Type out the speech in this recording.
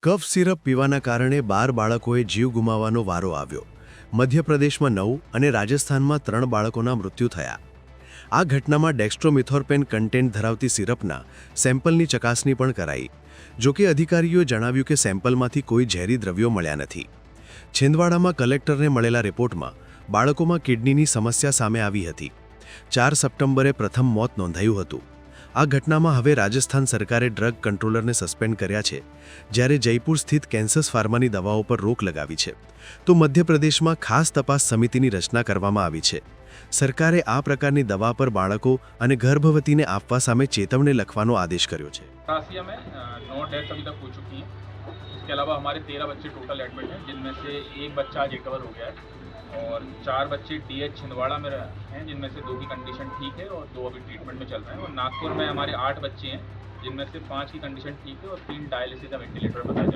કફ syrup પીવાના કારણે 12 બાળકોએ જીવ ગુમાવવાનો વારો આવ્યો. મધ્યપ્રદેશમાં 9 અને રાજસ્થાનમાં 3 બાળકોના મૃત્યુ થયા. આ ઘટનામાં ડેક્સ્ટ્રોમિથોર્પેન કન્ટેન્ટ ધરાવતી સિરપના સેમ્પલની ચકાસણી પણ કરાઈ. જોકે અધિકારીઓએ જણાવ્યું કે સેમ્પલમાંથી કોઈ ઝેરી દ્રવ્યો મળ્યા નથી. છિંદવાડામાં કલેક્ટરને મળેલા રિપોર્ટમાં બાળકોમાં કિડનીની સમસ્યા સામે આવી હતી. 4 સપ્ટેમ્બરે પ્રથમ મોત નોંધાયું હતું. આ ઘટનામાં હવે રાજસ્થાન સરકારે ડ્રગ કંટ્રોલરને સસ્પેન્ડ કર્યા છે, જ્યારે જયપુર સ્થિત કેન્સસ ફાર્માની દવાઓ પર રોક લગાવી છે. તો મધ્યપ્રદેશમાં ખાસ તપાસ સમિતિની રચના કરવામાં આવી છે. સરકારે આ પ્રકારની દવા પર બાળકો અને ગર્ભવતીને આપવા સામે ચેતવણી લખવાનો આદેશ કર્યો છે. में 9 डेथ अभी तक हो चुकी हैं. इसके अलावा हमारे 13 बच्चे टोटल एडमिट हैं, जिनमें से एक बच्चा आज रिकवर हो गया है और 4 बच्चे डीएच छिंदवाड़ा में हैं, जिनमें से 2 की कंडीशन ठीक है और 2 अभी ट्रीटमेंट में चल रहे हैं. और नागपुर में हमारे 8 बच्चे हैं, जिनमें से 5 की कंडीशन ठीक है और 3 डायलिसिस या वेंटिलेटर पर बताए जा रहे हैं.